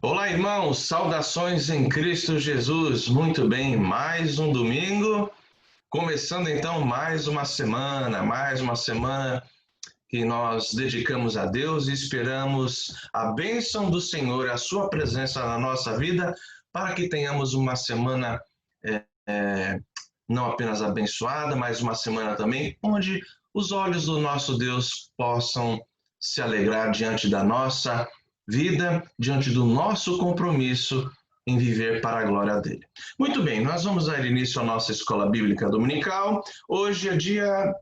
Olá, irmãos, saudações em Cristo Jesus. Muito bem, mais um domingo, começando então mais uma semana que nós dedicamos a Deus e esperamos a bênção do Senhor, a sua presença na nossa vida, para que tenhamos uma semana não apenas abençoada, mas uma semana também onde os olhos do nosso Deus possam se alegrar diante da nossa vida, diante do nosso compromisso em viver para a glória dele. Muito bem, nós vamos dar início à nossa escola bíblica dominical. Hoje é dia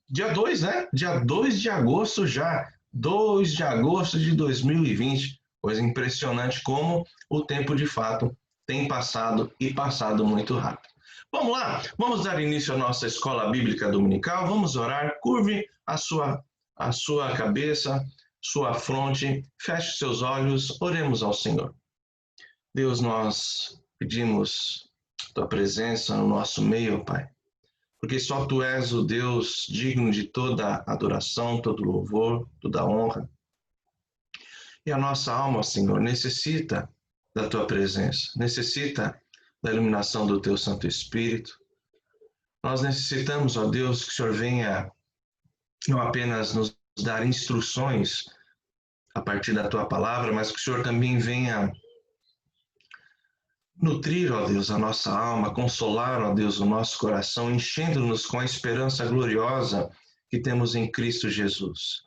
2, né? Dia 2 de agosto já, 2 de agosto de 2020. Coisa impressionante como o tempo de fato tem passado e passado muito rápido. Vamos lá, vamos dar início à nossa escola bíblica dominical, vamos orar, curve a sua cabeça, sua fronte, feche seus olhos, oremos ao Senhor. Deus, nós pedimos tua presença no nosso meio, Pai, porque só tu és o Deus digno de toda adoração, todo louvor, toda honra. E a nossa alma, Senhor, necessita da tua presença, necessita da iluminação do teu Santo Espírito. Nós necessitamos, ó Deus, que o Senhor venha não apenas nos dar instruções a partir da tua palavra, mas que o Senhor também venha nutrir, ó Deus, a nossa alma, consolar, ó Deus, o nosso coração, enchendo-nos com a esperança gloriosa que temos em Cristo Jesus.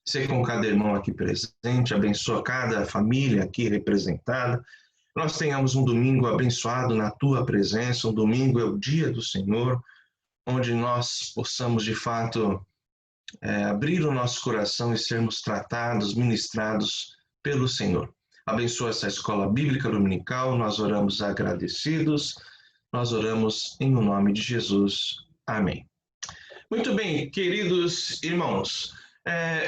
Sei com cada irmão aqui presente, abençoa cada família aqui representada. Nós tenhamos um domingo abençoado na tua presença, um domingo é o dia do Senhor, onde nós possamos de fato abrir o nosso coração e sermos tratados, ministrados pelo Senhor. Abençoa essa escola bíblica dominical, nós oramos agradecidos, nós oramos em nome de Jesus. Amém. Muito bem, queridos irmãos,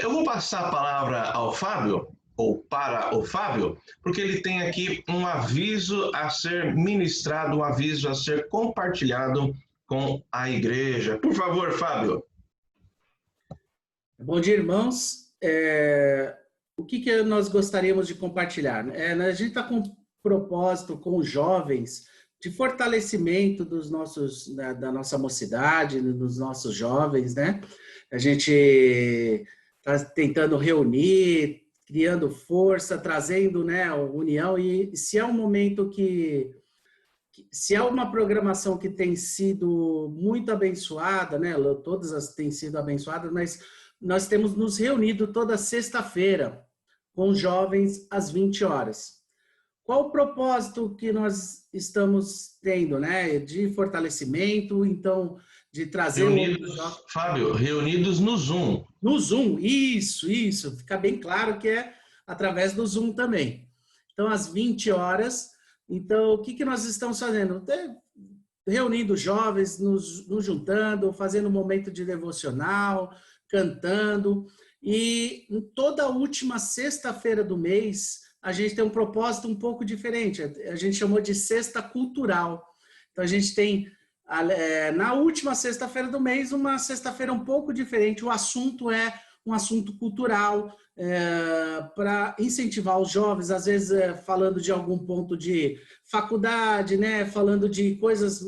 eu vou passar a palavra ao Fábio, ou para o Fábio, porque ele tem aqui um aviso a ser ministrado, um aviso a ser compartilhado com a igreja. Por favor, Fábio. Bom dia, irmãos. O que nós gostaríamos de compartilhar? A gente está com um propósito com os jovens de fortalecimento da nossa mocidade, dos nossos jovens, né? A gente está tentando reunir, criando força, trazendo, né, união, e se é um momento se é uma programação que tem sido muito abençoada, né, todas as têm sido abençoadas, mas nós temos nos reunido toda sexta-feira com os jovens às 20 horas. Qual o propósito que nós estamos tendo, né, de fortalecimento, então, de trazer... Fábio, reunidos no Zoom. No Zoom, isso. Fica bem claro que é através do Zoom também. Então, às 20 horas. Então, o que nós estamos fazendo? Reunindo jovens, nos juntando, fazendo um momento de devocional, cantando. E em toda última sexta-feira do mês, a gente tem um propósito um pouco diferente. A gente chamou de Sexta Cultural. Então, a gente tem... na última sexta-feira do mês, uma sexta-feira um pouco diferente. O assunto é um assunto cultural, para incentivar os jovens, às vezes falando de algum ponto de faculdade, né? Falando de coisas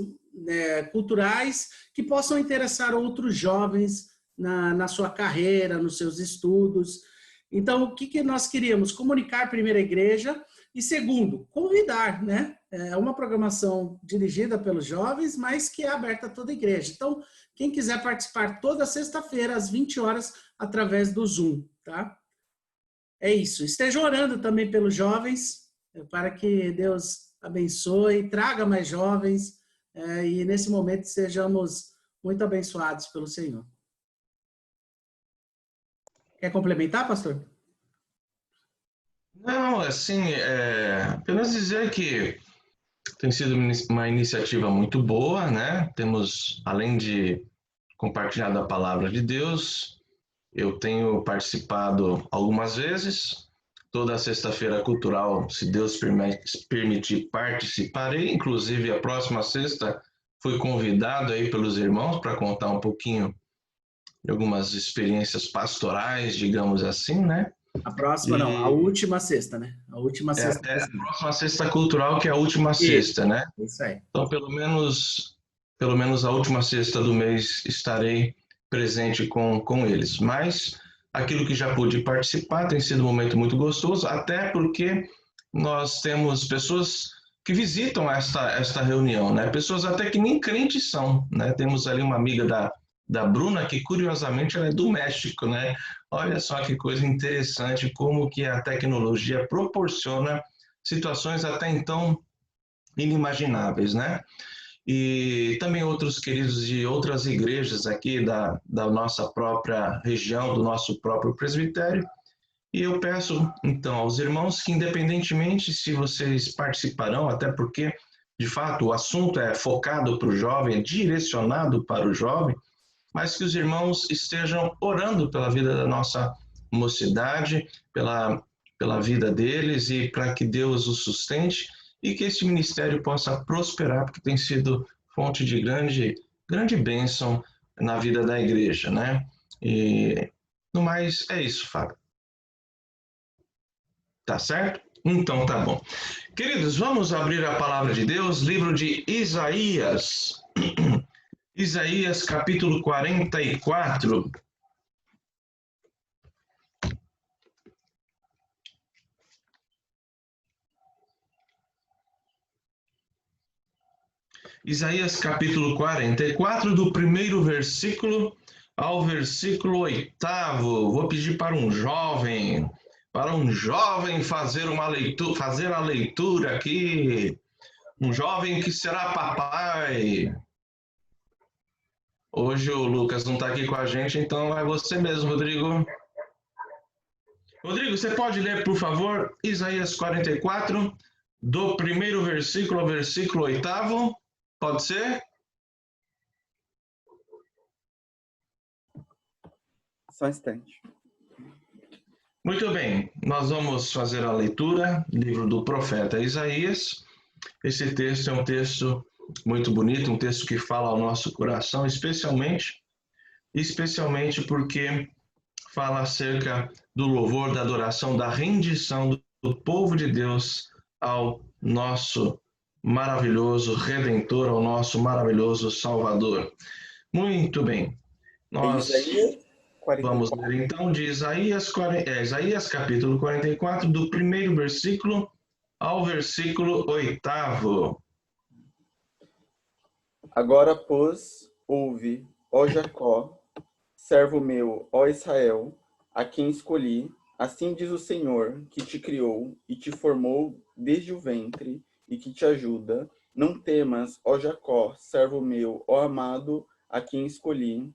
culturais que possam interessar outros jovens na sua carreira, nos seus estudos. Então, o que nós queríamos? Comunicar primeiro a igreja e, segundo, convidar, né? É uma programação dirigida pelos jovens, mas que é aberta a toda a igreja. Então, quem quiser participar toda sexta-feira, às 20 horas, através do Zoom, tá? É isso. Esteja orando também pelos jovens, para que Deus abençoe, traga mais jovens, e nesse momento sejamos muito abençoados pelo Senhor. Quer complementar, pastor? Não, assim, apenas dizer que tem sido uma iniciativa muito boa, né? Temos, além de compartilhar da palavra de Deus, eu tenho participado algumas vezes. Toda sexta-feira cultural, se Deus permitir, participarei. Inclusive, a próxima sexta fui convidado aí pelos irmãos para contar um pouquinho de algumas experiências pastorais, digamos assim, né? A próxima não, a última sexta, né? A última É sexta. até a próxima sexta cultural, que é a última Isso, sexta, né? isso aí. Então, pelo menos a última sexta do mês estarei presente com eles. Mas aquilo que já pude participar tem sido um momento muito gostoso, até porque nós temos pessoas que visitam esta reunião, né? Pessoas até que nem crentes são, né? Temos ali uma amiga da Bruna, que curiosamente ela é do México, né? Olha só que coisa interessante, como que a tecnologia proporciona situações até então inimagináveis, né? E também outros queridos de outras igrejas aqui da nossa própria região, do nosso próprio presbitério. E eu peço, então, aos irmãos que, independentemente se vocês participarão, até porque, de fato, o assunto é focado para o jovem, é direcionado para o jovem, mas que os irmãos estejam orando pela vida da nossa mocidade, pela vida deles e para que Deus os sustente e que esse ministério possa prosperar, porque tem sido fonte de grande bênção na vida da igreja, né? E no mais, é isso, Fábio. Tá certo? Então tá bom. Queridos, vamos abrir a palavra de Deus, livro de Isaías. Isaías capítulo 44. Isaías capítulo 44, do primeiro versículo ao versículo 8º. Vou pedir para um jovem fazer fazer a leitura aqui. Um jovem que será papai. Hoje o Lucas não está aqui com a gente, então é você mesmo, Rodrigo. Rodrigo, você pode ler, por favor, Isaías 44, do primeiro versículo ao versículo 8º? Pode ser? Só um instante. Muito bem, nós vamos fazer a leitura, livro do profeta Isaías. Esse texto é um texto muito bonito, um texto que fala ao nosso coração, especialmente porque fala acerca do louvor, da adoração, da rendição do povo de Deus ao nosso maravilhoso Redentor, ao nosso maravilhoso Salvador. Muito bem, nós vamos ler então de Isaías capítulo 44, do primeiro versículo ao versículo 8º. Agora, pois, ouve, ó Jacó, servo meu, ó Israel, a quem escolhi, assim diz o Senhor, que te criou e te formou desde o ventre e que te ajuda. Não temas, ó Jacó, servo meu, ó amado, a quem escolhi,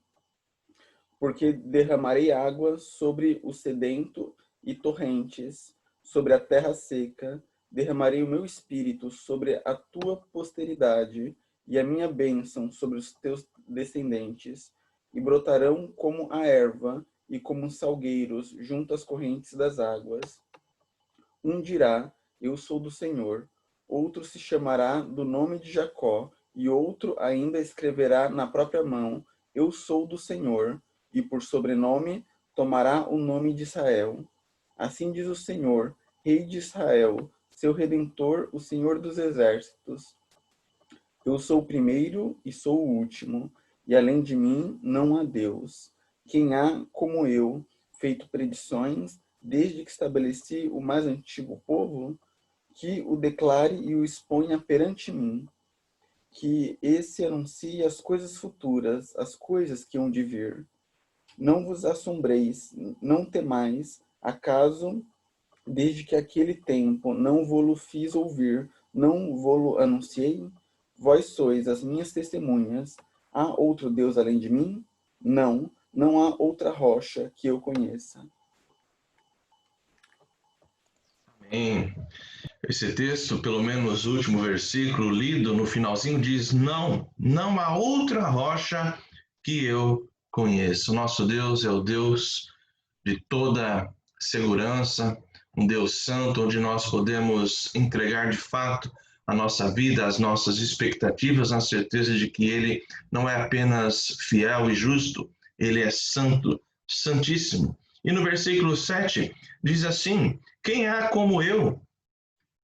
porque derramarei água sobre o sedento e torrentes, sobre a terra seca, derramarei o meu espírito sobre a tua posteridade e a minha bênção sobre os teus descendentes, e brotarão como a erva e como salgueiros junto às correntes das águas. Um dirá, eu sou do Senhor, outro se chamará do nome de Jacó, e outro ainda escreverá na própria mão, eu sou do Senhor, e por sobrenome tomará o nome de Israel. Assim diz o Senhor, Rei de Israel, seu Redentor, o Senhor dos Exércitos. Eu sou o primeiro e sou o último, e além de mim não há Deus. Quem há, como eu, feito predições, desde que estabeleci o mais antigo povo, que o declare e o exponha perante mim, que esse anuncie as coisas futuras, as coisas que hão de vir. Não vos assombreis, não temais, acaso, desde que aquele tempo não vô-lo fiz ouvir, não vô-lo anunciei? Vós sois as minhas testemunhas. Há outro Deus além de mim? Não, não há outra rocha que eu conheça. Amém. Esse texto, pelo menos o último versículo lido no finalzinho, diz: não, não há outra rocha que eu conheço. Nosso Deus é o Deus de toda segurança, um Deus santo, onde nós podemos entregar de fato a nossa vida, as nossas expectativas, na certeza de que Ele não é apenas fiel e justo, Ele é santo, santíssimo. E no versículo 7 diz assim: quem há como eu,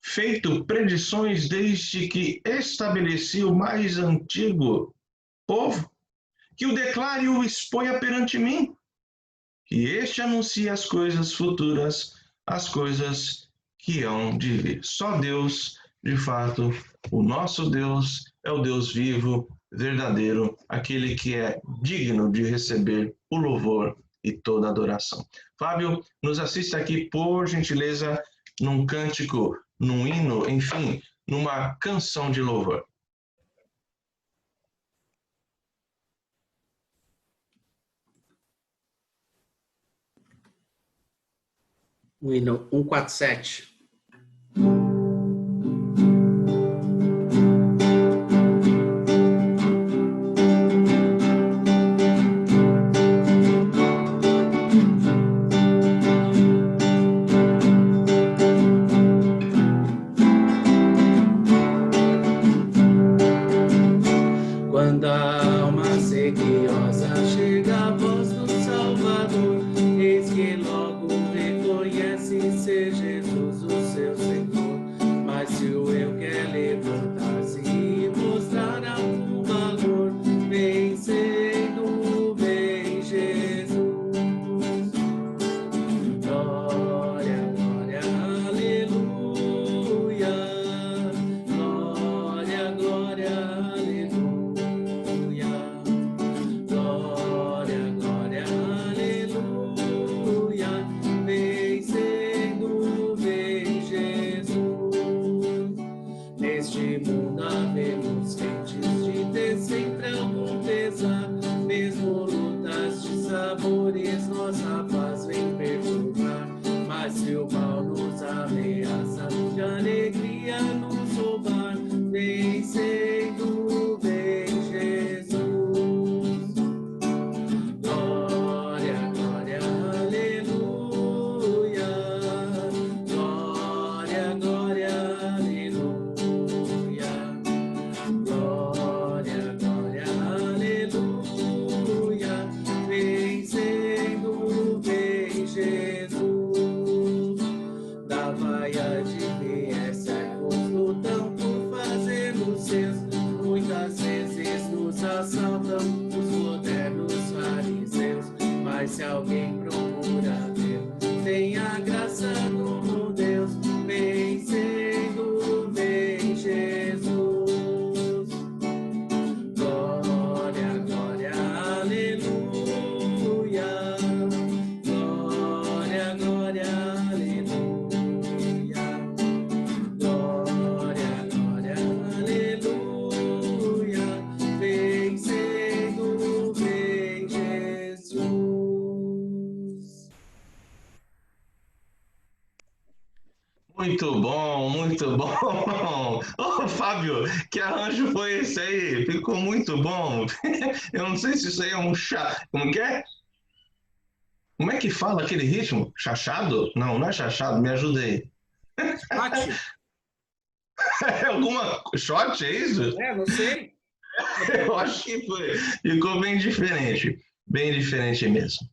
feito predições desde que estabeleci o mais antigo povo, que o declare e o exponha perante mim, que este anuncie as coisas futuras, as coisas que hão de vir. Só Deus, de fato, o nosso Deus é o Deus vivo, verdadeiro, aquele que é digno de receber o louvor e toda a adoração. Fábio, nos assista aqui, por gentileza, num cântico, num hino, enfim, numa canção de louvor. O hino 147. Quando a alma sequiosa chega à voz do Salvador, eis que logo reconhece ser Jesus o seu Senhor. Mas se o eu quer levantar-se e mostrar algum valor, vencendo vem Jesus. Glória, glória, aleluia. Glória, glória, aleluia. Glória, glória, aleluia. Vencendo vem Jesus. Neste mundo havemos gentes de ter sempre algum pesar, mesmo lutas de sabores, nossa paz vem perturbar. Mas se o mal nos ameaça, de alegria nos roubar, vencendo vem Jesus. Glória, glória, aleluia. Glória, glória, aleluia. Glória, glória, aleluia. Vencendo vem Jesus. Da vaia de vier servos lutam por fazer os seus. Muitas vezes nos assaltam os modernos fariseus. Mas se alguém procura Deus, tem a graça do bom Deus. Vencendo vem Jesus. Glória, glória, aleluia. Glória, glória, aleluia. Glória, glória, aleluia. Vencendo vem Jesus. Muito bom, muito bom. Ô, Fábio, que arranjo foi esse aí? Ficou muito bom. Eu não sei se isso aí é um chá. Como que é? Como é que fala aquele ritmo? Chachado? Não, não é chachado, me ajuda aí. Pati, É alguma shot, é isso? não sei. Eu acho que foi. Ficou bem diferente mesmo.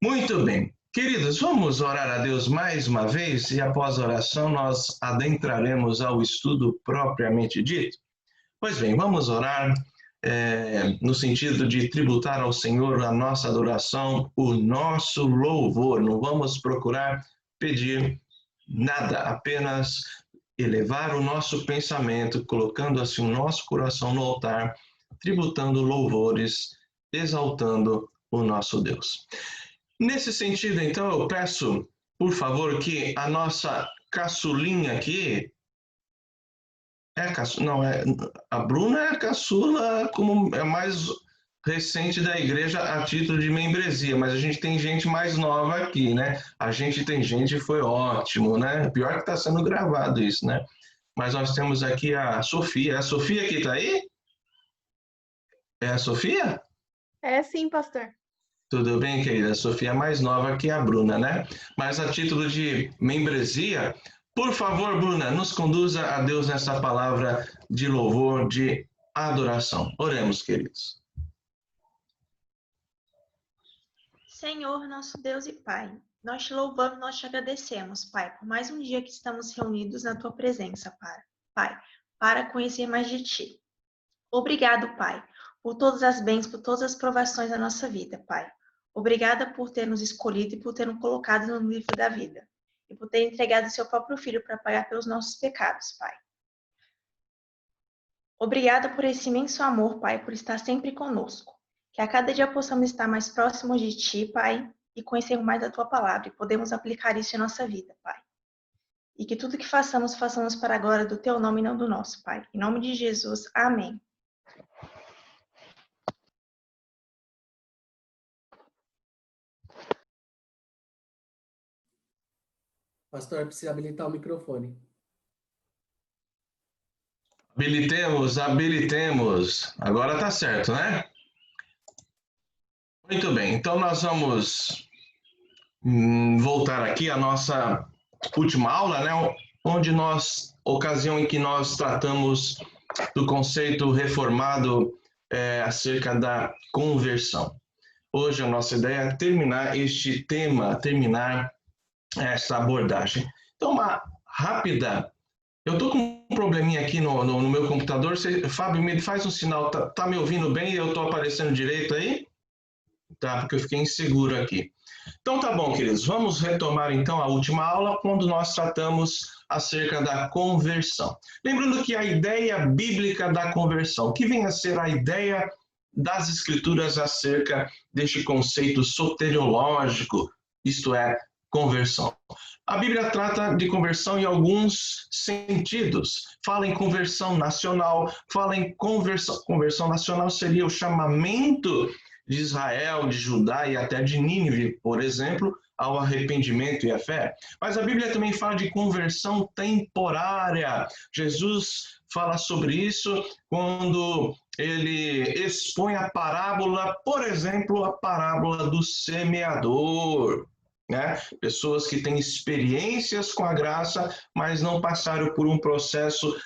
Muito bem. Queridos, vamos orar a Deus mais uma vez e após a oração nós adentraremos ao estudo propriamente dito? Pois bem, vamos orar no sentido de tributar ao Senhor a nossa adoração, o nosso louvor. Não vamos procurar pedir nada, apenas elevar o nosso pensamento, colocando assim o nosso coração no altar, tributando louvores, exaltando o nosso Deus. Nesse sentido, então, eu peço, por favor, que a nossa caçulinha aqui, a Bruna é a caçula como é mais recente da igreja a título de membresia, mas a gente tem gente mais nova aqui, né? A gente tem gente, foi ótimo, né? Pior que está sendo gravado isso, né? Mas nós temos aqui a Sofia. É a Sofia que está aí? É a Sofia? É sim, pastor. Tudo bem, querida? A Sofia é mais nova que a Bruna, né? Mas a título de membresia, por favor, Bruna, nos conduza a Deus nessa palavra de louvor, de adoração. Oremos, queridos. Senhor, nosso Deus e Pai, Nós te louvamos, nós te agradecemos, Pai, por mais um dia que estamos reunidos na tua presença, Pai, para conhecer mais de ti. Obrigado, Pai, por todas as bênçãos, por todas as provações da nossa vida, Pai. Obrigada por ter nos escolhido e por ter nos colocado no livro da vida. E por ter entregado o seu próprio Filho para pagar pelos nossos pecados, Pai. Obrigada por esse imenso amor, Pai, por estar sempre conosco. Que a cada dia possamos estar mais próximos de Ti, Pai, e conhecer mais a Tua palavra, e podemos aplicar isso em nossa vida, Pai. E que tudo que façamos, façamos para a glória do Teu nome e não do nosso, Pai. Em nome de Jesus, amém. Pastor, precisa habilitar o microfone. Habilitemos. Agora tá certo, né? Muito bem, então nós vamos voltar aqui à nossa última aula, né? Ocasião em que nós tratamos do conceito reformado acerca da conversão. Hoje a nossa ideia é terminar este tema, terminar essa abordagem. Então, uma rápida. Eu estou com um probleminha aqui no meu computador. Fábio, me faz um sinal. Tá me ouvindo bem? Eu estou aparecendo direito aí? Tá, porque eu fiquei inseguro aqui. Então tá bom, queridos. Vamos retomar então a última aula, quando nós tratamos acerca da conversão. Lembrando que a ideia bíblica da conversão, que vem a ser a ideia das Escrituras acerca deste conceito soteriológico, isto é, conversão. A Bíblia trata de conversão em alguns sentidos. Fala em conversão nacional, fala em conversão. Conversão nacional seria o chamamento de Israel, de Judá e até de Nínive, por exemplo, ao arrependimento e à fé. Mas a Bíblia também fala de conversão temporária. Jesus fala sobre isso quando ele expõe a parábola, por exemplo, a parábola do semeador. Né? Pessoas que têm experiências com a graça, mas não passaram por um processo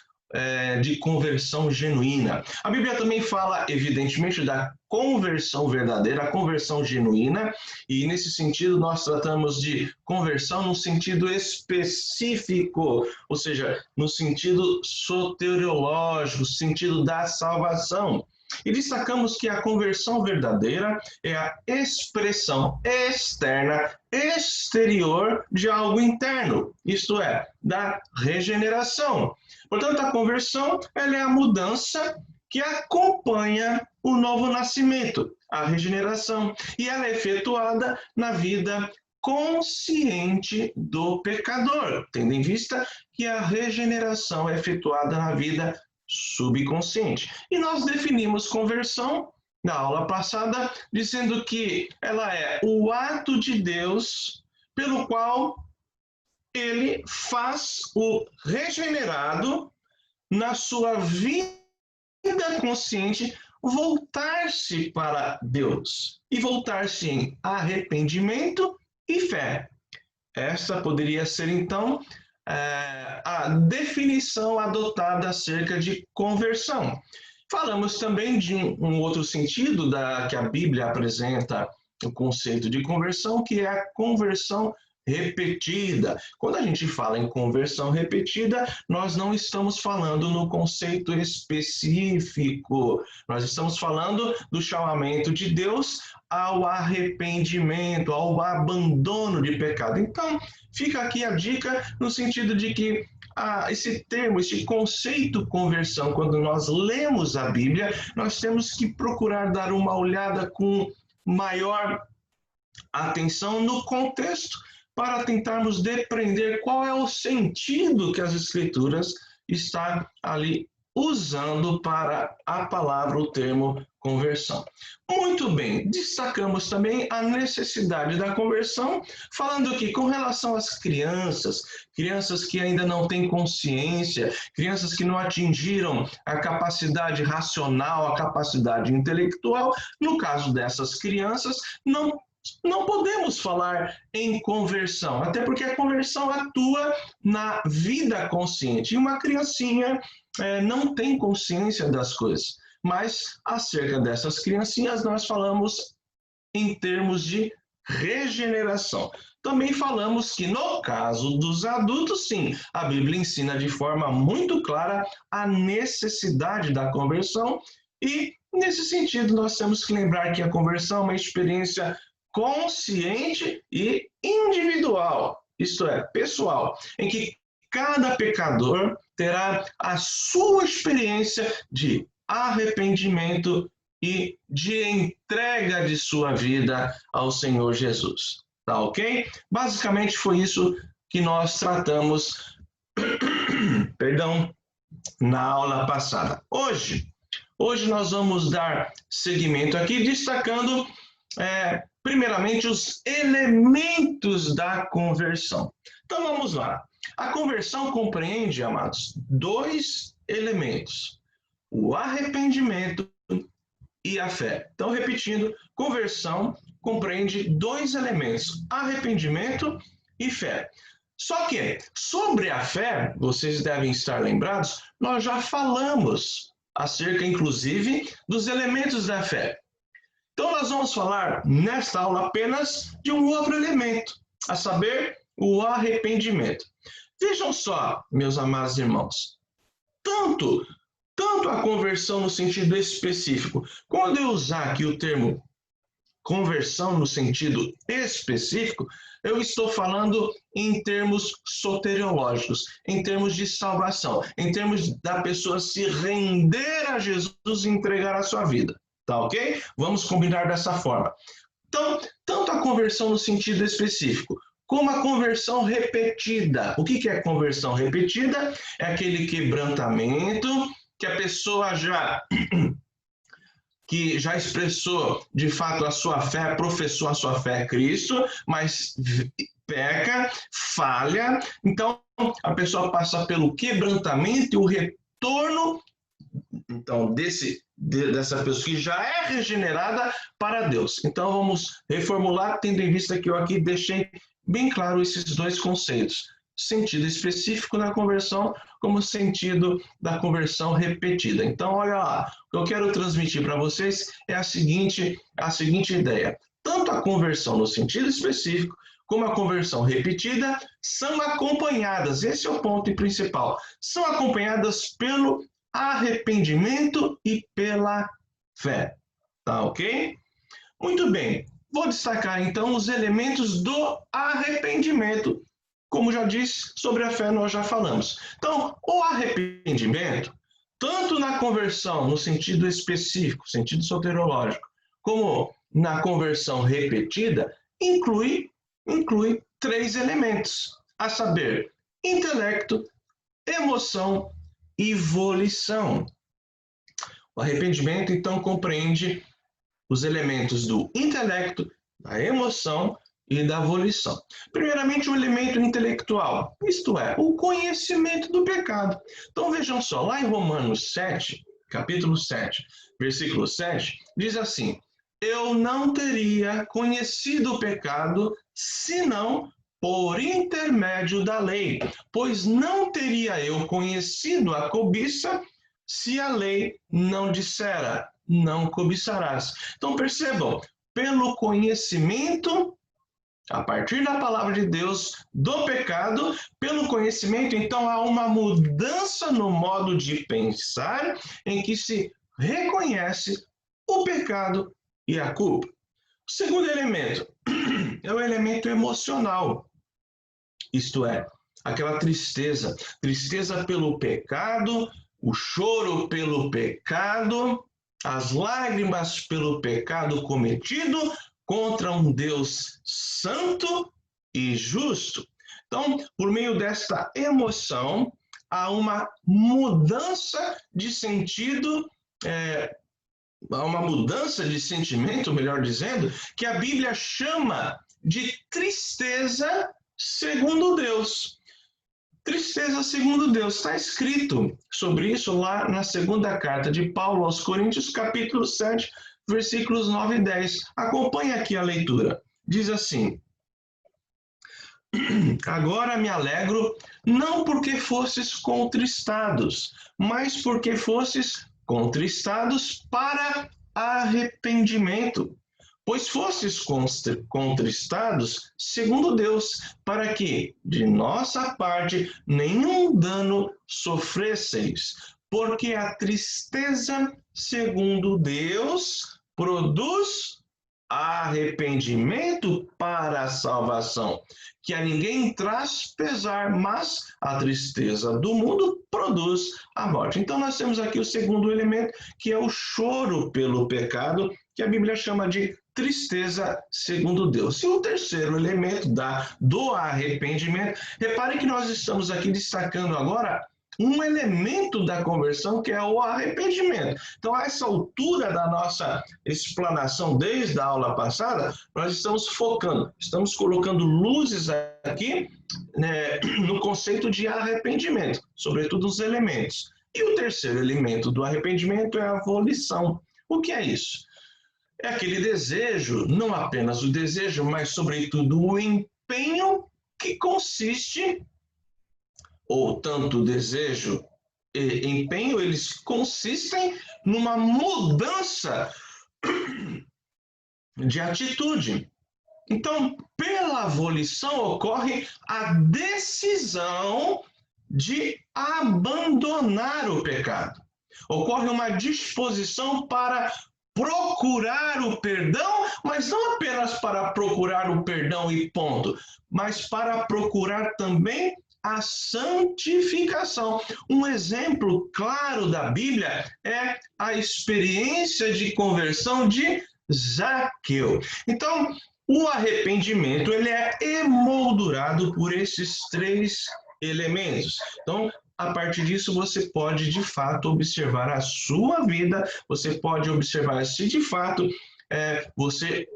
de conversão genuína. A Bíblia também fala, evidentemente, da conversão verdadeira, a conversão genuína, e nesse sentido nós tratamos de conversão no sentido específico, ou seja, no sentido soteriológico, sentido da salvação. E destacamos que a conversão verdadeira é a expressão externa, exterior de algo interno, isto é, da regeneração. Portanto, a conversão ela é a mudança que acompanha o novo nascimento, a regeneração, e ela é efetuada na vida consciente do pecador, tendo em vista que a regeneração é efetuada na vida subconsciente. E nós definimos conversão na aula passada, dizendo que ela é o ato de Deus pelo qual ele faz o regenerado na sua vida consciente voltar-se para Deus e voltar-se em arrependimento e fé. Essa poderia ser, então, a definição adotada acerca de conversão. Falamos também de um outro sentido que a Bíblia apresenta o conceito de conversão, que é a conversão repetida. Quando a gente fala em conversão repetida, nós não estamos falando no conceito específico, nós estamos falando do chamamento de Deus ao arrependimento, ao abandono de pecado. Então, fica aqui a dica no sentido de que esse termo, esse conceito conversão, quando nós lemos a Bíblia, nós temos que procurar dar uma olhada com maior atenção no contexto, para tentarmos depreender qual é o sentido que as Escrituras estão ali usando para a palavra, o termo conversão. Muito bem, destacamos também a necessidade da conversão, falando que com relação às crianças que ainda não têm consciência, crianças que não atingiram a capacidade racional, a capacidade intelectual, no caso dessas crianças, não podemos falar em conversão, até porque a conversão atua na vida consciente. E uma criancinha não tem consciência das coisas. Mas acerca dessas criancinhas nós falamos em termos de regeneração. também falamos que no caso dos adultos, sim, a Bíblia ensina de forma muito clara a necessidade da conversão e, nesse sentido, nós temos que lembrar que a conversão é uma experiência consciente e individual, isto é, pessoal, em que cada pecador terá a sua experiência de arrependimento e de entrega de sua vida ao Senhor Jesus. Tá ok? Basicamente foi isso que nós tratamos, perdão, na aula passada. Hoje nós vamos dar seguimento aqui, destacando primeiramente os elementos da conversão. Então vamos lá. A conversão compreende, amados, dois elementos: o arrependimento e a fé. Então, repetindo, conversão compreende dois elementos: arrependimento e fé. Só que sobre a fé, vocês devem estar lembrados, nós já falamos acerca, inclusive, dos elementos da fé. Então, nós vamos falar nesta aula apenas de um outro elemento, a saber, o arrependimento. Vejam só, meus amados irmãos, tanto a conversão no sentido específico, quando eu usar aqui o termo conversão no sentido específico, eu estou falando em termos soteriológicos, em termos de salvação, em termos da pessoa se render a Jesus e entregar a sua vida. Tá ok? Vamos combinar dessa forma. Então, tanto a conversão no sentido específico, como a conversão repetida. O que é conversão repetida? É aquele quebrantamento que a pessoa já expressou de fato a sua fé, professou a sua fé em Cristo, mas peca, falha. Então, a pessoa passa pelo quebrantamento e o retorno, então, dessa pessoa que já é regenerada para Deus. Então, vamos reformular, tendo em vista que eu aqui deixei bem claro esses dois conceitos: sentido específico na conversão, como sentido da conversão repetida. Então, olha lá, o que eu quero transmitir para vocês é a seguinte ideia: tanto a conversão no sentido específico como a conversão repetida são acompanhadas, esse é o ponto principal, são acompanhadas pelo arrependimento e pela fé. Tá ok? Muito bem, vou destacar então os elementos do arrependimento. Como já disse, sobre a fé nós já falamos. Então, o arrependimento, tanto na conversão no sentido específico, sentido soteriológico, como na conversão repetida, inclui três elementos, a saber, intelecto, emoção e volição. O arrependimento, então, compreende os elementos do intelecto, da emoção e da volição. Primeiramente, o elemento intelectual, isto é, o conhecimento do pecado. Então, vejam só, lá em Romanos 7, capítulo 7, versículo 7, diz assim: eu não teria conhecido o pecado senão por intermédio da lei, pois não teria eu conhecido a cobiça se a lei não dissera, não cobiçarás. Então percebam, pelo conhecimento, a partir da palavra de Deus, do pecado, pelo conhecimento, então há uma mudança no modo de pensar, em que se reconhece o pecado e a culpa. O segundo elemento é o elemento emocional. Isto é, aquela tristeza pelo pecado, o choro pelo pecado, as lágrimas pelo pecado cometido contra um Deus santo e justo. Então, por meio desta emoção, há uma mudança de sentido, há uma mudança de sentimento, melhor dizendo, que a Bíblia chama de tristeza segundo Deus. Tristeza segundo Deus. Está escrito sobre isso lá na segunda carta de Paulo aos Coríntios, capítulo 7, versículos 9 e 10. Acompanhe aqui a leitura. Diz assim: agora me alegro, não porque fostes contristados, mas porque fostes contristados para arrependimento. pois fostes contristados segundo Deus, para que, de nossa parte, nenhum dano sofresseis, porque a tristeza segundo Deus produz arrependimento para a salvação, que a ninguém traz pesar, mas a tristeza do mundo produz a morte. Então nós temos aqui o segundo elemento, que é o choro pelo pecado, que a Bíblia chama de tristeza segundo Deus. E o terceiro elemento do arrependimento, repare que nós estamos aqui destacando agora um elemento da conversão, que é o arrependimento. Então, a essa altura da nossa explanação, desde a aula passada, nós estamos focando, estamos colocando luzes aqui, né, no conceito de arrependimento, sobretudo os elementos. E o terceiro elemento do arrependimento é a volição. O que é isso? É aquele desejo, não apenas o desejo, mas sobretudo o empenho que consiste, ou tanto desejo e empenho, eles consistem numa mudança de atitude. Então, pela volição ocorre a decisão de abandonar o pecado. Ocorre uma disposição para procurar o perdão, mas não apenas para procurar o perdão e ponto, mas para procurar também a santificação. Um exemplo claro da Bíblia é a experiência de conversão de Zaqueu. Então, o arrependimento, ele é emoldurado por esses três elementos. Então, a partir disso, você pode, de fato, observar a sua vida, você pode observar se, de fato, você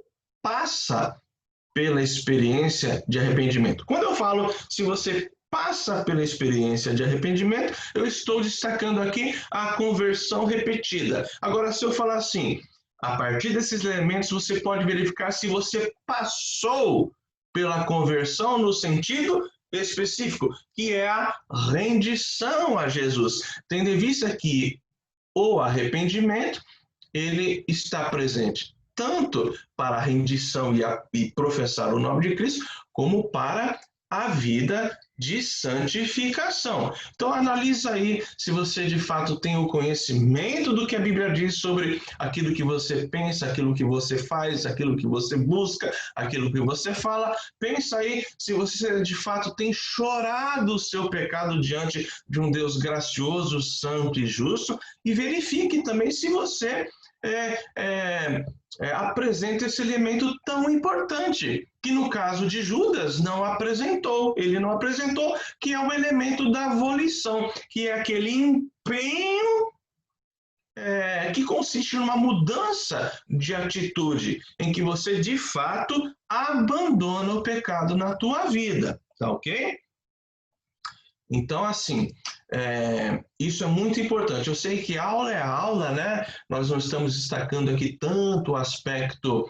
passa pela experiência de arrependimento. Quando eu falo se você passa pela experiência de arrependimento, eu estou destacando aqui a conversão repetida. Agora, se eu falar assim, a partir desses elementos, você pode verificar se você passou pela conversão no sentido específico, que é a rendição a Jesus. Tendo em vista que o arrependimento, ele está presente tanto para a rendição e professar o nome de Cristo, como para a vida de santificação. Então, analisa aí se você de fato tem o conhecimento do que a Bíblia diz sobre aquilo que você pensa, aquilo que você faz, aquilo que você busca, aquilo que você fala. Pensa aí se você de fato tem chorado o seu pecado diante de um Deus gracioso, santo e justo, e verifique também se você apresenta esse elemento tão importante, que no caso de Judas não apresentou, ele não apresentou, que é o elemento da volição, que é aquele empenho que consiste numa mudança de atitude, em que você de fato abandona o pecado na tua vida, tá ok? Então, assim, isso é muito importante. Eu sei que aula é aula, né? Nós não estamos destacando aqui tanto o aspecto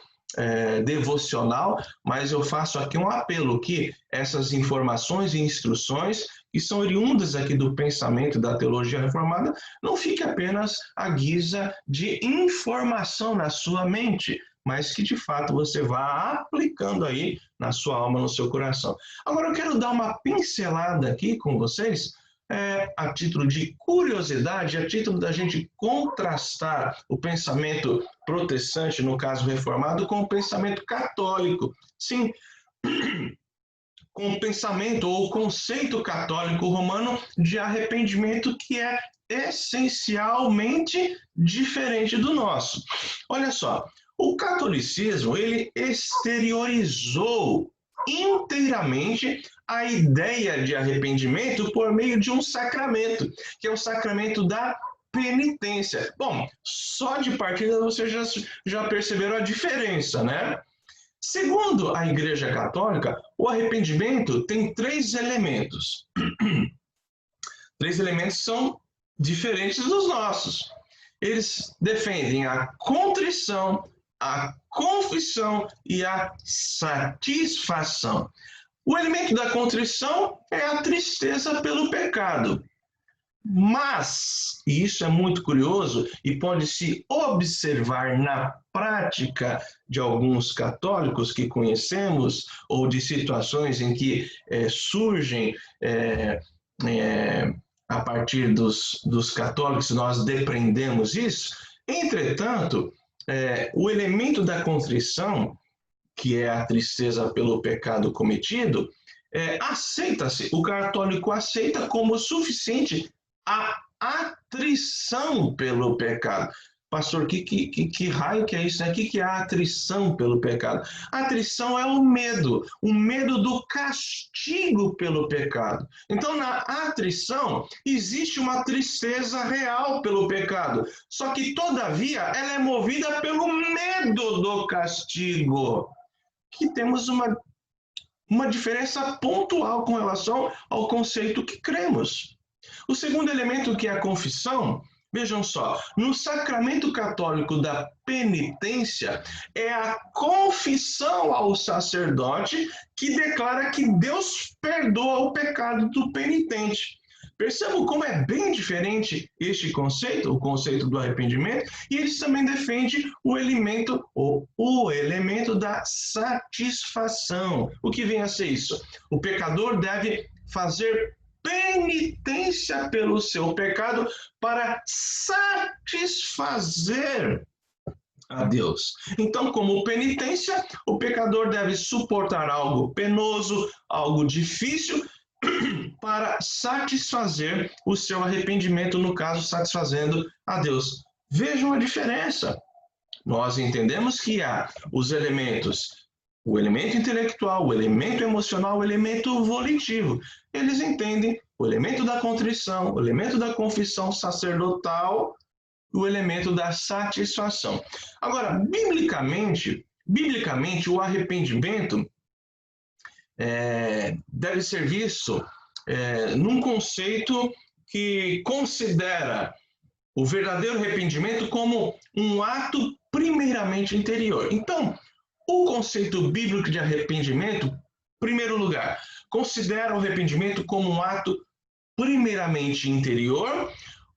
devocional, mas eu faço aqui um apelo que essas informações e instruções que são oriundas aqui do pensamento da teologia reformada não fique apenas à guisa de informação na sua mente, mas que de fato você vá aplicando aí na sua alma, no seu coração. Agora eu quero dar uma pincelada aqui com vocês, a título de curiosidade, a título da gente contrastar o pensamento protestante, no caso reformado, com o pensamento católico. Sim, com o pensamento ou o conceito católico romano de arrependimento que é essencialmente diferente do nosso. Olha só, o catolicismo, ele exteriorizou inteiramente a ideia de arrependimento por meio de um sacramento, que é o sacramento da penitência. Bom, só de partida vocês já perceberam a diferença, né? Segundo a Igreja Católica, o arrependimento tem três elementos. Três elementos são diferentes dos nossos. Eles defendem a contrição, a confissão e a satisfação. O elemento da contrição é a tristeza pelo pecado. Mas, e isso é muito curioso e pode-se observar na prática de alguns católicos que conhecemos, ou de situações em que surgem a partir dos católicos, nós depreendemos isso. Entretanto, o elemento da contrição, que é a tristeza pelo pecado cometido, aceita-se, o católico aceita como suficiente a atrição pelo pecado. Pastor, que raio que é isso, né? O que é a atrição pelo pecado? A atrição é o medo do castigo pelo pecado. Então, na atrição, existe uma tristeza real pelo pecado, só que, todavia, ela é movida pelo medo do castigo. Que temos uma diferença pontual com relação ao conceito que cremos. O segundo elemento, que é a confissão, vejam só, no sacramento católico da penitência, é a confissão ao sacerdote que declara que Deus perdoa o pecado do penitente. Percebam como é bem diferente este conceito, o conceito do arrependimento, e eles também defendem o elemento da satisfação. O que vem a ser isso? O pecador deve fazer penitência pelo seu pecado para satisfazer a Deus. Então, como penitência, o pecador deve suportar algo penoso, algo difícil, para satisfazer o seu arrependimento, no caso, satisfazendo a Deus. Vejam a diferença. Nós entendemos que há os elementos, o elemento intelectual, o elemento emocional, o elemento volitivo. Eles entendem o elemento da contrição, o elemento da confissão sacerdotal, o elemento da satisfação. Agora, biblicamente, o arrependimento deve ser visto num conceito que considera o verdadeiro arrependimento como um ato primeiramente interior. Então, o conceito bíblico de arrependimento, em primeiro lugar, considera o arrependimento como um ato primeiramente interior,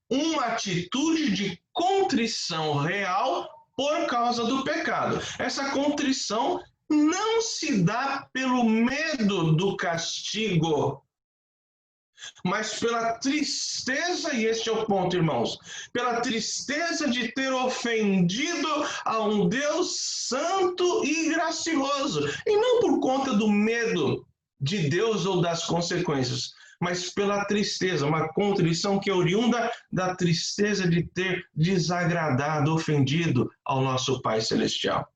uma atitude de contrição real por causa do pecado. Essa contrição não se dá pelo medo do castigo, mas pela tristeza, e este é o ponto, irmãos, pela tristeza de ter ofendido a um Deus santo e gracioso, e não por conta do medo de Deus ou das consequências, mas pela tristeza, uma contrição que é oriunda da tristeza de ter desagradado, ofendido ao nosso Pai Celestial.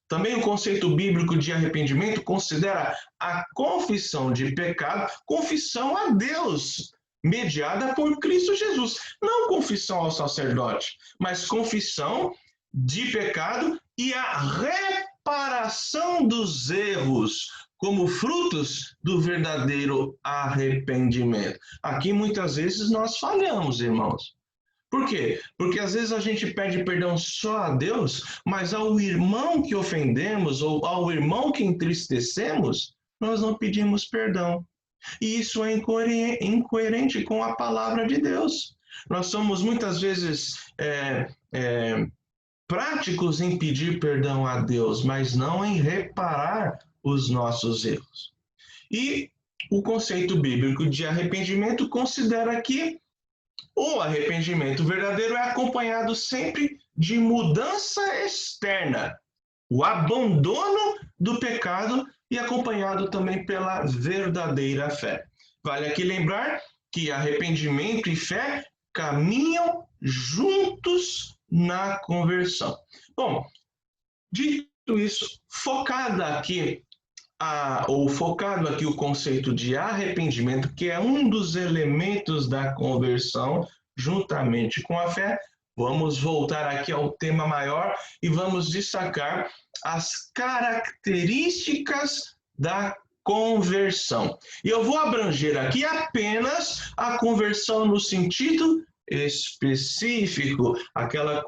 Também o conceito bíblico de arrependimento considera a confissão de pecado, confissão a Deus, mediada por Cristo Jesus. Não confissão ao sacerdote, mas confissão de pecado e a reparação dos erros, como frutos do verdadeiro arrependimento. Aqui muitas vezes nós falhamos, irmãos. Por quê? Porque às vezes a gente pede perdão só a Deus, mas ao irmão que ofendemos ou ao irmão que entristecemos, nós não pedimos perdão. E isso é incoerente com a palavra de Deus. Nós somos muitas vezes práticos em pedir perdão a Deus, mas não em reparar os nossos erros. E o conceito bíblico de arrependimento considera que o arrependimento verdadeiro é acompanhado sempre de mudança externa, o abandono do pecado e acompanhado também pela verdadeira fé. Vale aqui lembrar que arrependimento e fé caminham juntos na conversão. Bom, dito isso, focado aqui o conceito de arrependimento, que é um dos elementos da conversão, juntamente com a fé, vamos voltar aqui ao tema maior e vamos destacar as características da conversão. E eu vou abranger aqui apenas a conversão no sentido específico, aquela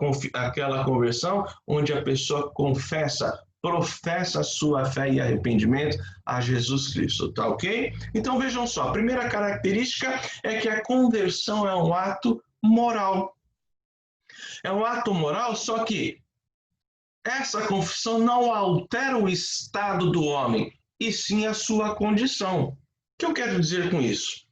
conversão onde a pessoa confessa professa a sua fé e arrependimento a Jesus Cristo, tá ok? Então vejam só, a primeira característica é que a conversão é um ato moral. É um ato moral, só que essa confissão não altera o estado do homem, e sim a sua condição. O que eu quero dizer com isso?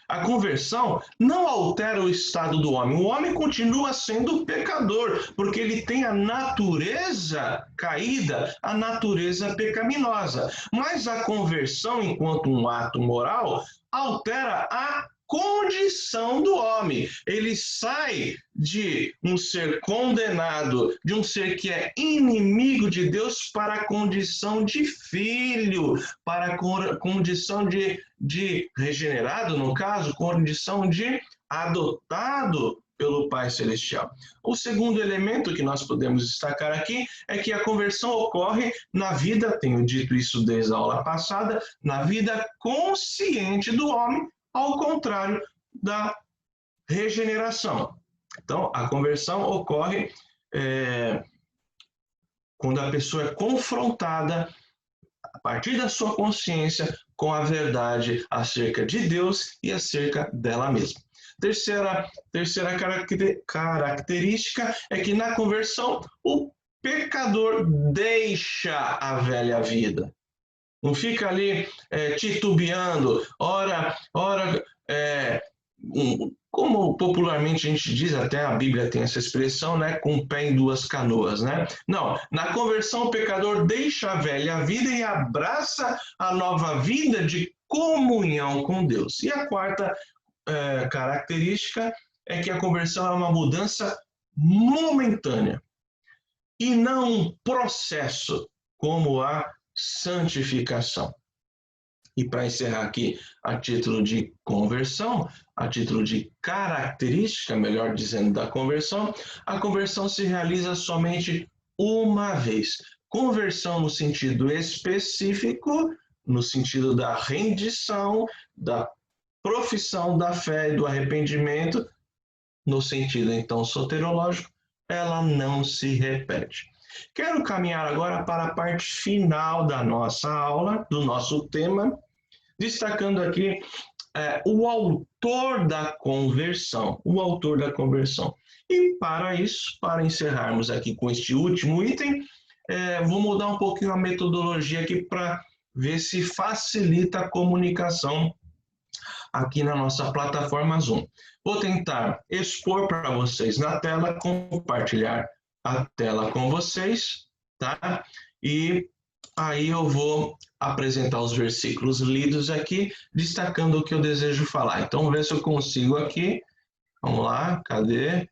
A conversão não altera o estado do homem. O homem continua sendo pecador, porque ele tem a natureza caída, a natureza pecaminosa. Mas a conversão, enquanto um ato moral, altera a condição do homem. Ele sai de um ser condenado, de um ser que é inimigo de Deus, para a condição de filho, para a condição de regenerado, no caso, condição de adotado pelo Pai Celestial. O segundo elemento que nós podemos destacar aqui é que a conversão ocorre na vida, tenho dito isso desde a aula passada, na vida consciente do homem, ao contrário da regeneração. Então, a conversão ocorre quando a pessoa é confrontada, a partir da sua consciência, com a verdade acerca de Deus e acerca dela mesma. Terceira característica é que na conversão o pecador deixa a velha vida. Não fica ali titubeando, como popularmente a gente diz, até a Bíblia tem essa expressão, né, com o pé em duas canoas, né? Não, na conversão o pecador deixa a velha vida e abraça a nova vida de comunhão com Deus. E a quarta característica é que a conversão é uma mudança momentânea e não um processo como a santificação. E para encerrar aqui, a título de conversão, a título de característica, melhor dizendo, da conversão, a conversão se realiza somente uma vez. Conversão no sentido específico, no sentido da rendição, da profissão da fé e do arrependimento, no sentido, então, soterológico, ela não se repete. Quero caminhar agora para a parte final da nossa aula, do nosso tema, destacando aqui o autor da conversão, E para isso, para encerrarmos aqui com este último item, vou mudar um pouquinho a metodologia aqui para ver se facilita a comunicação aqui na nossa plataforma Zoom. Vou tentar expor para vocês na tela, compartilhar a tela com vocês, tá? E aí eu vou apresentar os versículos lidos aqui, destacando o que eu desejo falar. Então, vamos ver se eu consigo aqui. Vamos lá, cadê?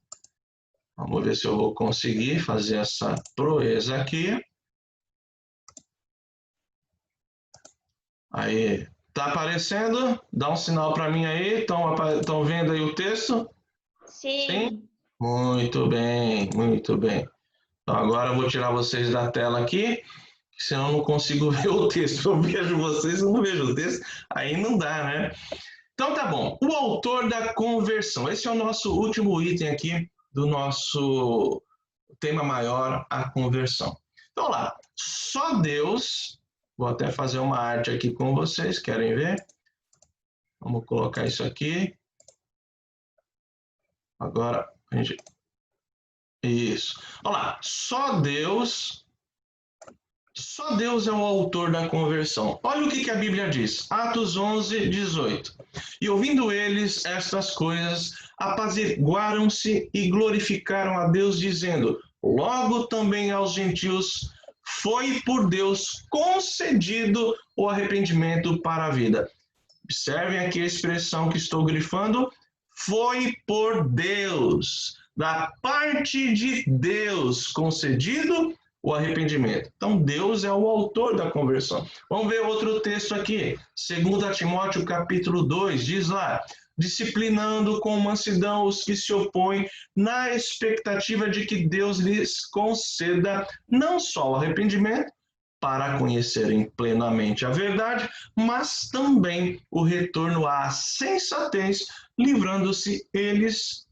Vamos ver se eu vou conseguir fazer essa proeza aqui. Aí, tá aparecendo? Dá um sinal para mim aí. Estão vendo aí o texto? Sim. Sim? Muito bem, muito bem. Então, agora eu vou tirar vocês da tela aqui, senão eu não consigo ver o texto. Eu vejo vocês, eu não vejo o texto, aí não dá, né? Então, tá bom. O autor da conversão. Esse é o nosso último item aqui do nosso tema maior, a conversão. Então, lá. Só Deus... Vou até fazer uma arte aqui com vocês, querem ver? Vamos colocar isso aqui. Agora, a gente... Isso. Olha lá, só Deus é o autor da conversão. Olha o que a Bíblia diz. Atos 11, 18. E ouvindo eles estas coisas, apaziguaram-se e glorificaram a Deus, dizendo: logo também aos gentios foi por Deus concedido o arrependimento para a vida. Observem aqui a expressão que estou grifando. Foi por Deus, da parte de Deus, concedido o arrependimento. Então, Deus é o autor da conversão. Vamos ver outro texto aqui. 2 Timóteo, capítulo 2, diz lá: disciplinando com mansidão os que se opõem, na expectativa de que Deus lhes conceda não só o arrependimento, para conhecerem plenamente a verdade, mas também o retorno à sensatez, livrando-se eles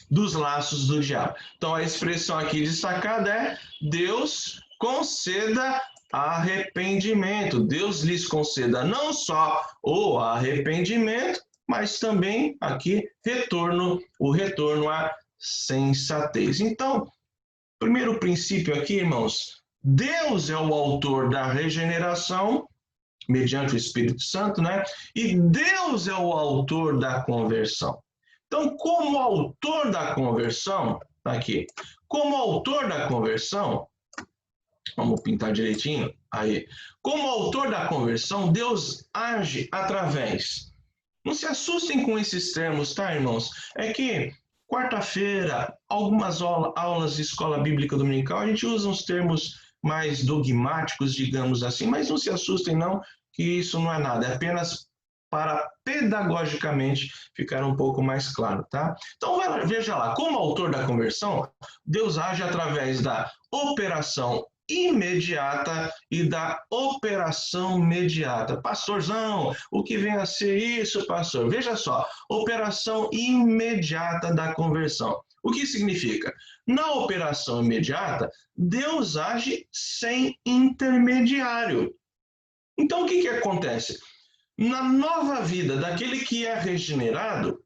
dos laços do diabo. Então, a expressão aqui destacada é: Deus conceda arrependimento. Deus lhes conceda não só o arrependimento, mas também aqui o retorno à sensatez. Então, primeiro princípio aqui, irmãos, Deus é o autor da regeneração, mediante o Espírito Santo, né? E Deus é o autor da conversão. Então, como autor da conversão, aqui, como autor da conversão, vamos pintar direitinho, aí. Como autor da conversão, Deus age através. Não se assustem com esses termos, tá, irmãos? É que quarta-feira, algumas aulas de escola bíblica dominical, a gente usa uns termos mais dogmáticos, digamos assim, mas não se assustem não, que isso não é nada, é apenas para pedagogicamente ficar um pouco mais claro, tá? Então veja lá, como autor da conversão, Deus age através da operação imediata e da operação mediata. Pastorzão, o que vem a ser isso, pastor? Veja só, operação imediata da conversão. O que significa? Na operação imediata, Deus age sem intermediário. Então, o que acontece? Na nova vida daquele que é regenerado,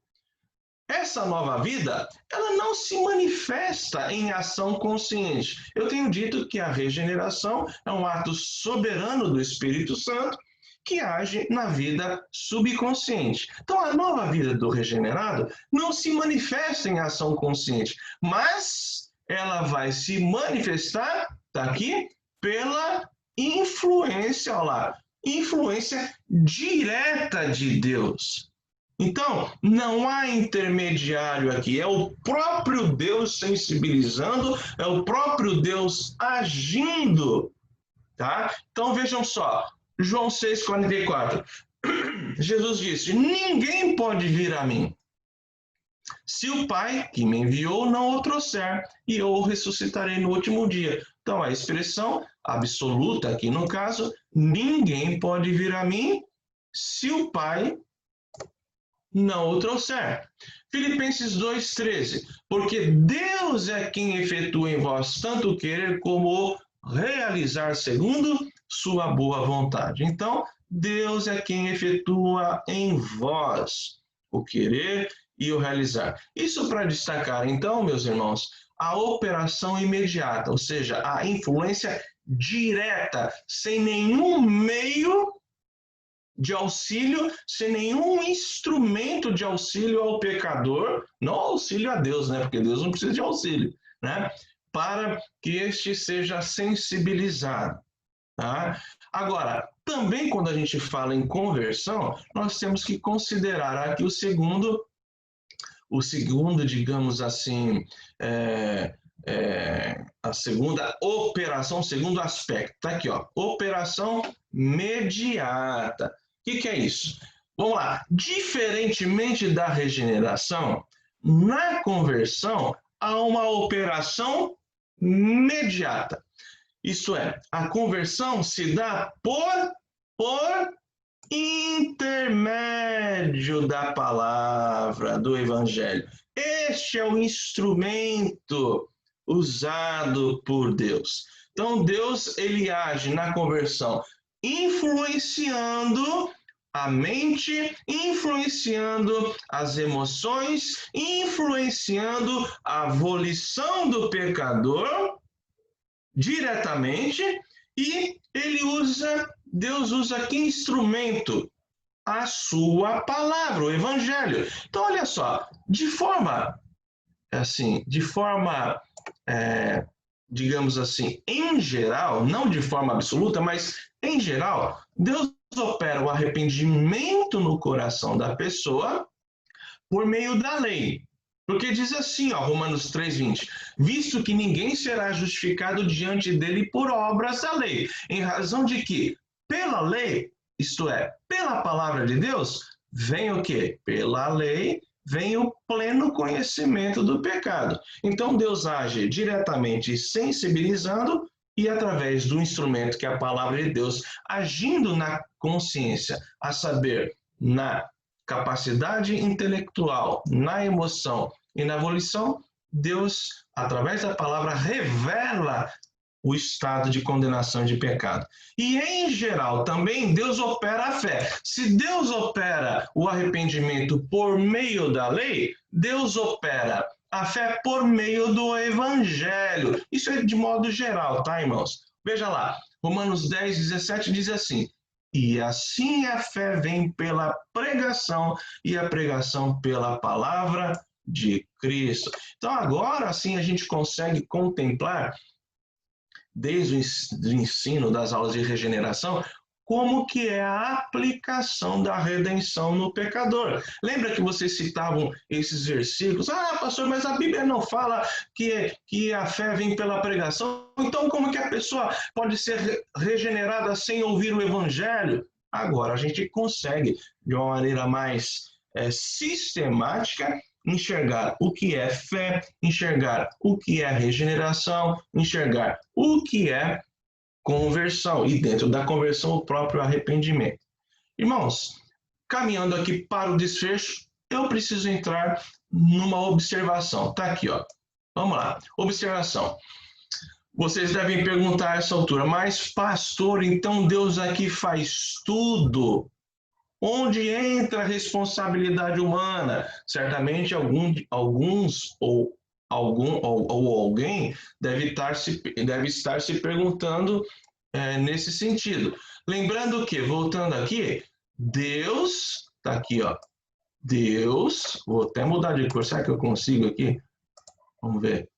essa nova vida, ela não se manifesta em ação consciente. Eu tenho dito que a regeneração é um ato soberano do Espírito Santo que age na vida subconsciente. Então, a nova vida do regenerado não se manifesta em ação consciente, mas ela vai se manifestar, tá aqui, pela influência, olha lá, influência direta de Deus. Então, não há intermediário aqui, é o próprio Deus sensibilizando, é o próprio Deus agindo, tá? Então, vejam só, João 6,44, Jesus disse, ninguém pode vir a mim, se o Pai que me enviou não o trouxer, e eu o ressuscitarei no último dia. Então, a expressão absoluta aqui no caso, ninguém pode vir a mim se o Pai não o trouxer. Filipenses 2,13, porque Deus é quem efetua em vós tanto o querer como o realizar segundo sua boa vontade. Então, Deus é quem efetua em vós o querer e o realizar. Isso para destacar, então, meus irmãos, a operação imediata, ou seja, a influência direta, sem nenhum meio de auxílio, sem nenhum instrumento de auxílio ao pecador, não auxílio a Deus, né? Porque Deus não precisa de auxílio, né? Para que este seja sensibilizado, tá? Agora, também quando a gente fala em conversão, nós temos que considerar aqui o segundo, digamos assim, a segunda operação, o segundo aspecto, tá aqui, ó, operação mediata. O que é isso? Vamos lá. Diferentemente da regeneração, na conversão há uma operação mediata. Isto é, a conversão se dá por intermédio da palavra, do Evangelho. Este é o instrumento usado por Deus. Então, Deus, ele age na conversão influenciando a mente, influenciando as emoções, influenciando a volição do pecador diretamente, e Deus usa que instrumento? A sua palavra, o Evangelho. Então, olha só, de forma, digamos assim, em geral, não de forma absoluta, mas em geral, Deus opera o arrependimento no coração da pessoa por meio da lei. Porque diz assim, ó, Romanos 3,20, visto que ninguém será justificado diante dele por obras da lei, em razão de que, pela lei, isto é, pela palavra de Deus, vem o quê? Pela lei vem o pleno conhecimento do pecado. Então, Deus age diretamente sensibilizando e através do instrumento que é a palavra de Deus, agindo na consciência, a saber, na capacidade intelectual, na emoção e na volição, Deus, através da palavra, revela o estado de condenação de pecado. E, em geral, também Deus opera a fé. Se Deus opera o arrependimento por meio da lei, Deus opera a fé por meio do evangelho. Isso é de modo geral, tá, irmãos? Veja lá, Romanos 10, 17 diz assim: e assim a fé vem pela pregação, e a pregação pela palavra de Cristo. Então, agora sim a gente consegue contemplar, desde o ensino das aulas de regeneração, como que é a aplicação da redenção no pecador. Lembra que vocês citavam esses versículos? Ah, pastor, mas a Bíblia não fala que a fé vem pela pregação. Então, como que a pessoa pode ser regenerada sem ouvir o evangelho? Agora a gente consegue, de uma maneira mais sistemática, enxergar o que é fé, enxergar o que é regeneração, enxergar o que é conversão, e dentro da conversão o próprio arrependimento. Irmãos, caminhando aqui para o desfecho, eu preciso entrar numa observação. Tá aqui, ó. Vamos lá. Observação. Vocês devem perguntar a essa altura, mas pastor, então Deus aqui faz tudo? Onde entra a responsabilidade humana? Certamente alguns ou alguém deve estar se perguntando nesse sentido. Lembrando que, voltando aqui, Deus, está aqui, ó. Deus, vou até mudar de cor, será que eu consigo aqui? Vamos ver.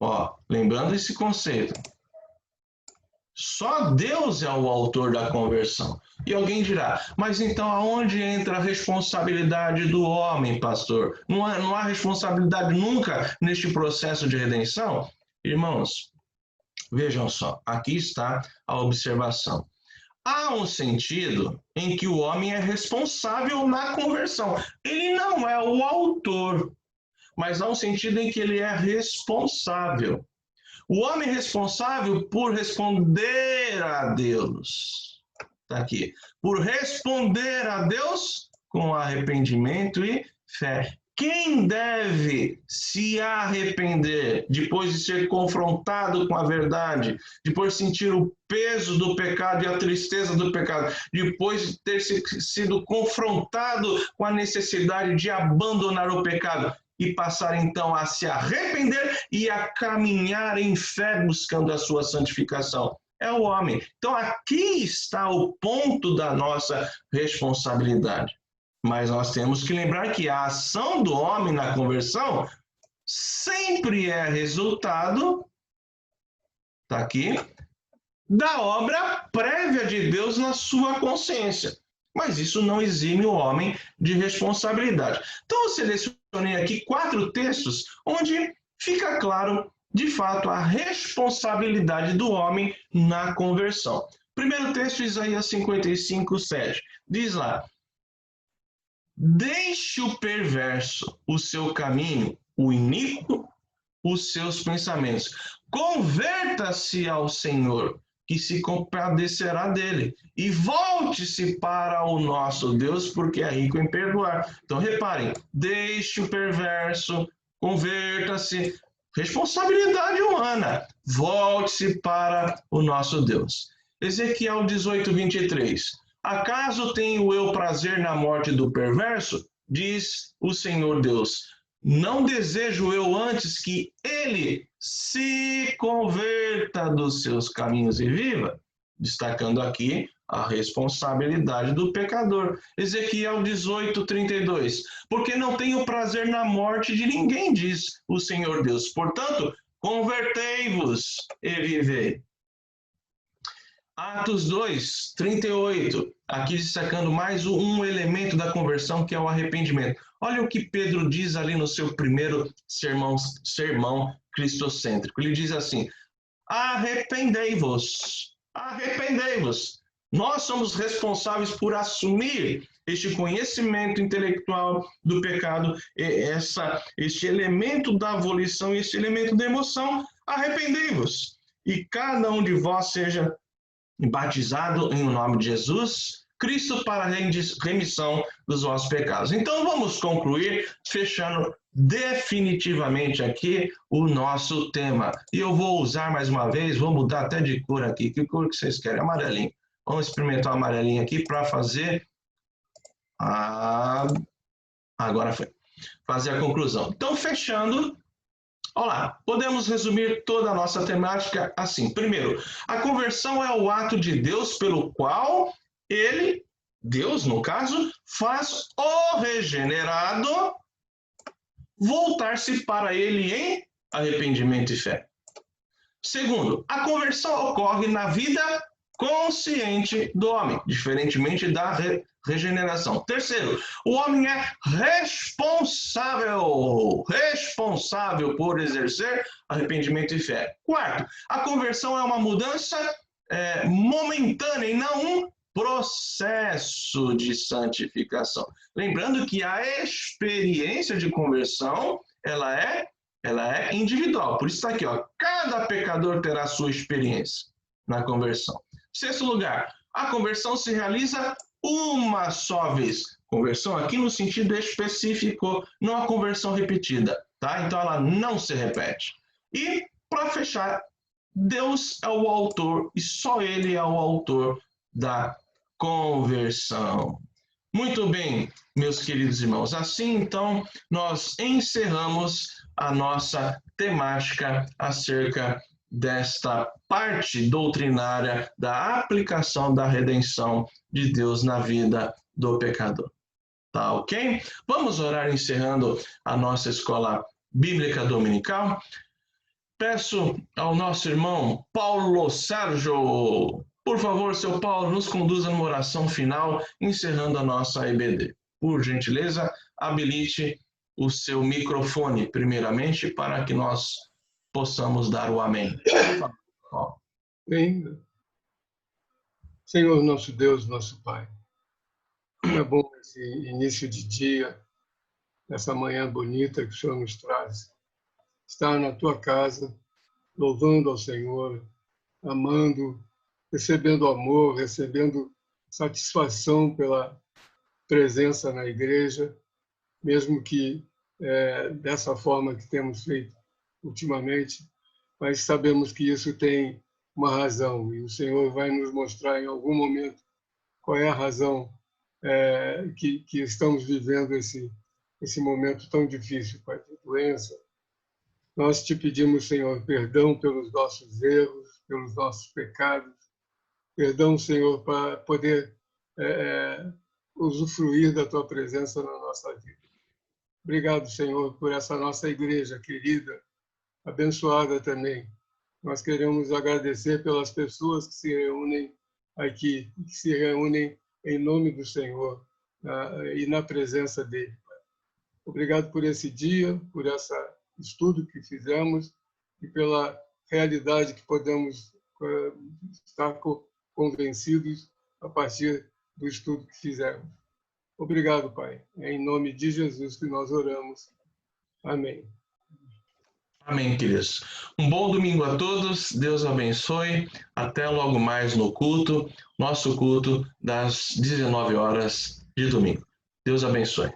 Ó, lembrando esse conceito. Só Deus é o autor da conversão. E alguém dirá, mas então aonde entra a responsabilidade do homem, pastor? Não há responsabilidade nunca neste processo de redenção? Irmãos, vejam só, aqui está a observação. Há um sentido em que o homem é responsável na conversão. Ele não é o autor, mas há um sentido em que ele é responsável. O homem é responsável por responder a Deus. Está aqui. Por responder a Deus com arrependimento e fé. Quem deve se arrepender depois de ser confrontado com a verdade, depois de sentir o peso do pecado e a tristeza do pecado, depois de ter sido confrontado com a necessidade de abandonar o pecado e passar então a se arrepender e a caminhar em fé buscando a sua santificação? É o homem. Então aqui está o ponto da nossa responsabilidade. Mas nós temos que lembrar que a ação do homem na conversão sempre é resultado, está aqui, da obra prévia de Deus na sua consciência. Mas isso não exime o homem de responsabilidade. Então eu selecionei aqui 4 textos onde fica claro, de fato, a responsabilidade do homem na conversão. Primeiro texto, Isaías 55, 7. Diz lá: deixe o perverso o seu caminho, o iníquo os seus pensamentos. Converta-se ao Senhor, que se compadecerá dele, e volte-se para o nosso Deus, porque é rico em perdoar. Então, reparem, deixe o perverso, converta-se, responsabilidade humana, volte-se para o nosso Deus. Ezequiel 18, 23. Acaso tenho eu prazer na morte do perverso? Diz o Senhor Deus. Não desejo eu antes que ele se converta dos seus caminhos e viva? Destacando aqui a responsabilidade do pecador. Ezequiel 18, 32. Porque não tenho prazer na morte de ninguém, diz o Senhor Deus. Portanto, convertei-vos e vivei. Atos 2, 38, aqui destacando mais um elemento da conversão, que é o arrependimento. Olha o que Pedro diz ali no seu primeiro sermão cristocêntrico. Ele diz assim: arrependei-vos, arrependei-vos. Nós somos responsáveis por assumir este conhecimento intelectual do pecado, este elemento da volição, este elemento da emoção. Arrependei-vos. E cada um de vós seja batizado em nome de Jesus, Cristo para a remissão dos vossos pecados. Então vamos concluir fechando definitivamente aqui o nosso tema. E eu vou usar mais uma vez, vou mudar até de cor aqui. Que cor que vocês querem? Amarelinho. Vamos experimentar o amarelinho aqui para fazer agora foi. Fazer a conclusão. Então, fechando, olá, podemos resumir toda a nossa temática assim. Primeiro, a conversão é o ato de Deus pelo qual ele, Deus no caso, faz o regenerado voltar-se para ele em arrependimento e fé. Segundo, a conversão ocorre na vida consciente do homem, diferentemente da regeneração. Terceiro, o homem é responsável por exercer arrependimento e fé. Quarto, a conversão é uma mudança momentânea e não um processo de santificação. Lembrando que a experiência de conversão, ela é individual. Por isso está aqui, ó, cada pecador terá sua experiência na conversão. Sexto lugar, a conversão se realiza uma só vez. Conversão aqui no sentido específico, não a conversão repetida, tá? Então ela não se repete. E, para fechar, Deus é o autor e só Ele é o autor da conversão. Muito bem, meus queridos irmãos. Assim, então, nós encerramos a nossa temática acerca desta parte doutrinária da aplicação da redenção de Deus na vida do pecador. Tá ok? Vamos orar encerrando a nossa escola bíblica dominical. Peço ao nosso irmão Paulo Sérgio, por favor, seu Paulo, nos conduza numa oração final, encerrando a nossa EBD. Por gentileza, habilite o seu microfone, primeiramente, para que nós possamos dar o amém. Bem, Senhor nosso Deus, nosso Pai, como é bom esse início de dia, nessa manhã bonita que o Senhor nos traz. Estar na tua casa, louvando ao Senhor, amando, recebendo amor, recebendo satisfação pela presença na igreja, mesmo que dessa forma que temos feito ultimamente, mas sabemos que isso tem uma razão e o Senhor vai nos mostrar em algum momento qual é a razão que estamos vivendo esse momento tão difícil, Pai, de doença. Nós te pedimos, Senhor, perdão pelos nossos erros, pelos nossos pecados, perdão, Senhor, para poder usufruir da tua presença na nossa vida. Obrigado, Senhor, por essa nossa igreja querida, abençoada também. Nós queremos agradecer pelas pessoas que se reúnem aqui, que se reúnem em nome do Senhor e na presença dele. Obrigado por esse dia, por esse estudo que fizemos e pela realidade que podemos estar convencidos a partir do estudo que fizemos. Obrigado, Pai. É em nome de Jesus que nós oramos. Amém. Amém, queridos. Um bom domingo a todos. Deus abençoe. Até logo mais no culto, nosso culto das 19 horas de domingo. Deus abençoe.